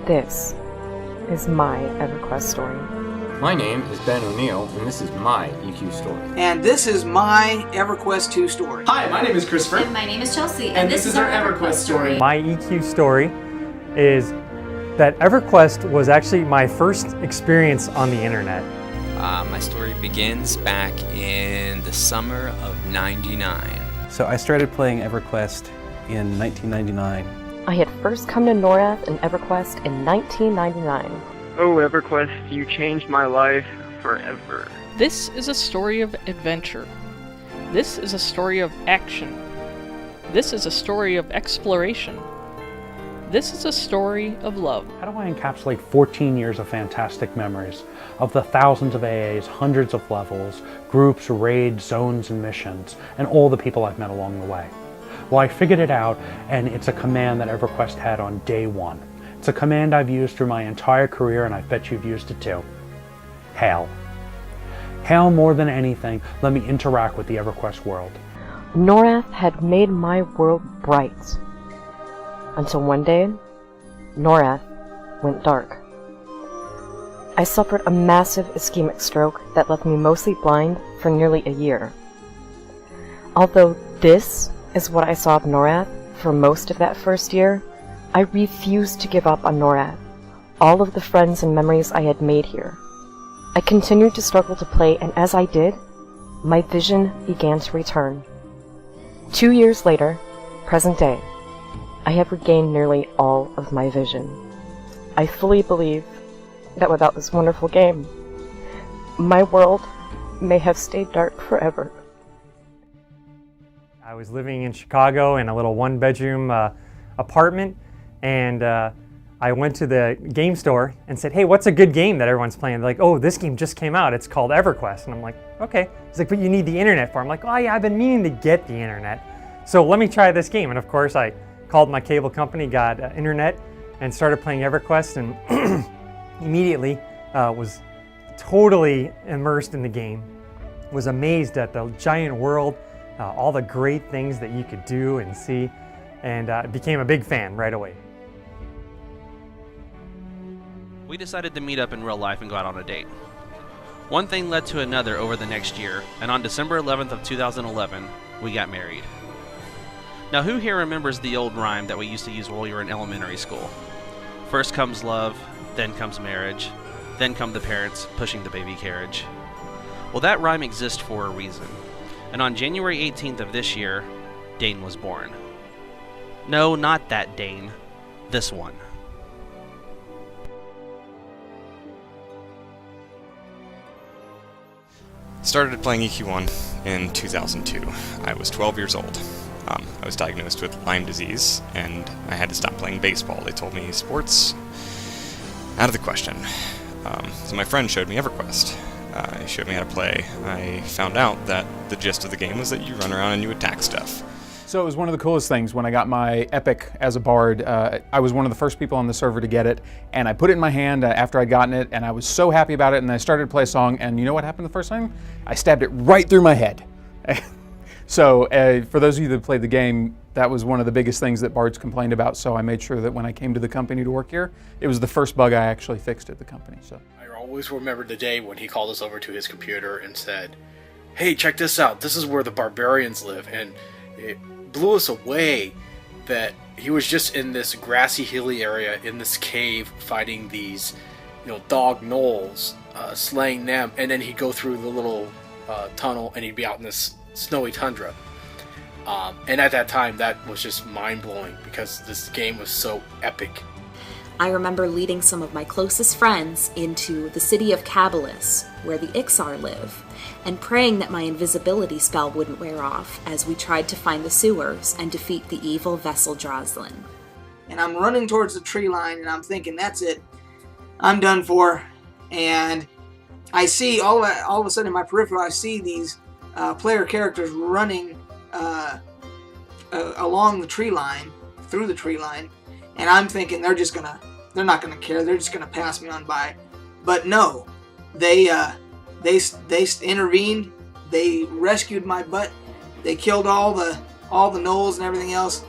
This is my EverQuest story. My name is Ben O'Neill, and this is my EQ story. And this is my EverQuest 2 story. Hi, my name is Christopher. And my name is Chelsea. And this is our EverQuest story. My EQ story is that EverQuest was actually my first experience on the internet. My story begins back in the summer of '99. So I started playing EverQuest in 1999. I had first come to Norath and EverQuest in 1999. Oh, EverQuest, you changed my life forever. This is a story of adventure. This is a story of action. This is a story of exploration. This is a story of love. How do I encapsulate 14 years of fantastic memories of the thousands of AAs, hundreds of levels, groups, raids, zones, and missions, and all the people I've met along the way? Well, I figured it out, and it's a command that EverQuest had on day one. It's a command I've used through my entire career, and I bet you've used it too. Hail. Hail more than anything, let me interact with the EverQuest world. Norath had made my world bright. Until one day, Norath went dark. I suffered a massive ischemic stroke that left me mostly blind for nearly a year. Although this is what I saw of Norath for most of that first year, I refused to give up on Norath, all of the friends and memories I had made here. I continued to struggle to play, and as I did, my vision began to return. 2 years later, present day, I have regained nearly all of my vision. I fully believe that without this wonderful game, my world may have stayed dark forever. I was living in Chicago in a little one-bedroom apartment, and I went to the game store and said, hey, what's a good game that everyone's playing? They're like, oh, this game just came out. It's called EverQuest. And I'm like, okay. He's like, but you need the internet for it. I'm like, oh yeah, I've been meaning to get the internet. So let me try this game. And of course, I called my cable company, got internet, and started playing EverQuest, and immediately was totally immersed in the game. Was amazed at the giant world, all the great things that you could do and see, and became a big fan right away. We decided to meet up in real life and go out on a date. One thing led to another over the next year, and on December 11th of 2011, we got married. Now, who here remembers the old rhyme that we used to use while we were in elementary school? First comes love, then comes marriage, then come the parents pushing the baby carriage. Well, that rhyme exists for a reason. And on January 18th of this year, Dane was born. No, not that Dane. This one. Started playing EQ1 in 2002. I was 12 years old. I was diagnosed with Lyme disease, and I had to stop playing baseball. They told me sports, out of the question. So my friend showed me EverQuest. He showed me how to play. I found out that the gist of the game was that you run around and you attack stuff. So it was one of the coolest things when I got my Epic as a bard. I was one of the first people on the server to get it, and I put it in my hand after I'd gotten it, and I was so happy about it, and I started to play a song, and you know what happened the first time? I stabbed it right through my head. So for those of you that played the game, that was one of the biggest things that bards complained about, so I made sure that when I came to the company to work here, it was the first bug I actually fixed at the company. So I always remember the day when he called us over to his computer and said, hey, check this out, this is where the barbarians live, and it blew us away that he was just in this grassy, hilly area in this cave fighting these, dog gnolls, slaying them, and then he'd go through the little tunnel and he'd be out in this snowy tundra. And at that time, that was just mind-blowing because this game was so epic. I remember leading some of my closest friends into the city of Cabalus, where the Ixar live, and praying that my invisibility spell wouldn't wear off as we tried to find the sewers and defeat the evil vessel Droslin. And I'm running towards the tree line, and I'm thinking, that's it. I'm done for. And I see, all of a sudden in my peripheral, I see these player characters running along the tree line, through the tree line, and I'm thinking they're not gonna care, they're just gonna pass me on by. But no, they intervened, they rescued my butt, they killed all the gnolls and everything else,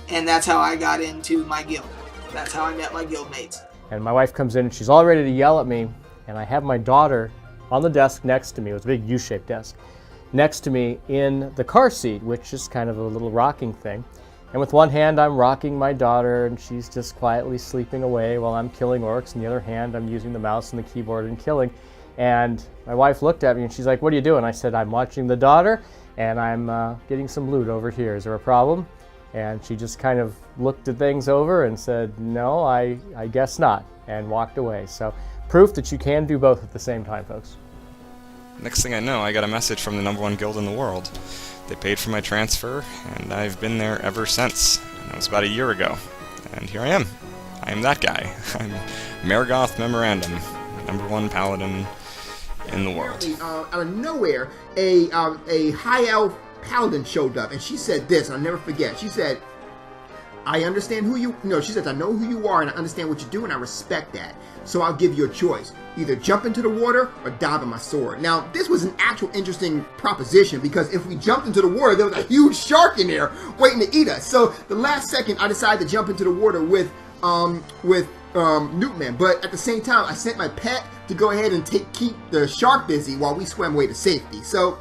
and that's how I got into my guild. That's how I met my guildmates. And my wife comes in and she's all ready to yell at me, and I have my daughter on the desk next to me. It was a big U-shaped desk next to me in the car seat, which is kind of a little rocking thing. And with one hand I'm rocking my daughter and she's just quietly sleeping away while I'm killing orcs, and the other hand I'm using the mouse and the keyboard and killing. And my wife looked at me and she's like, "What are you doing?" I said, "I'm watching the daughter and I'm getting some loot over here. Is there a problem?" And she just kind of looked at things over and said, "No, I guess not," and walked away. So proof that you can do both at the same time, folks. Next thing I know, I got a message from the #1 guild in the world. They paid for my transfer, and I've been there ever since. That was about a year ago. And here I am. I am that guy. I'm Marigoth Memorandum, #1 paladin in the world. Out of nowhere, a high elf paladin showed up, and she said this, and I'll never forget. She said, "I understand who you..." No, she says, "I know who you are, and I understand what you do, and I respect that. So I'll give you a choice. Either jump into the water or die by my sword." Now, this was an actual interesting proposition, because if we jumped into the water, there was a huge shark in there waiting to eat us. So the last second, I decided to jump into the water with Newtman. But at the same time, I sent my pet to go ahead and keep the shark busy while we swam away to safety. So,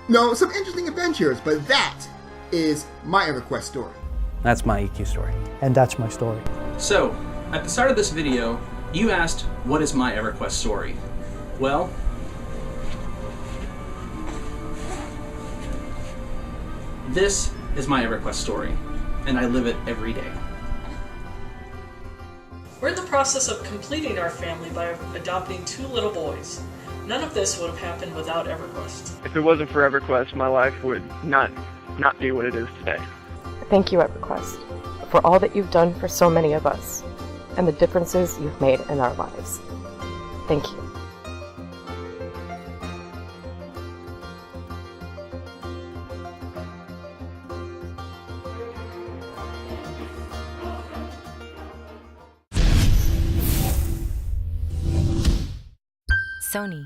no, some interesting adventures, but that is my EverQuest story. That's my EQ story. And that's my story. So, at the start of this video, you asked, what is my EverQuest story? Well, this is my EverQuest story, and I live it every day. We're in the process of completing our family by adopting 2 little boys. None of this would have happened without EverQuest. If it wasn't for EverQuest, my life would not be what it is today. Thank you, EverQuest, for all that you've done for so many of us, and the differences you've made in our lives. Thank you. Sony.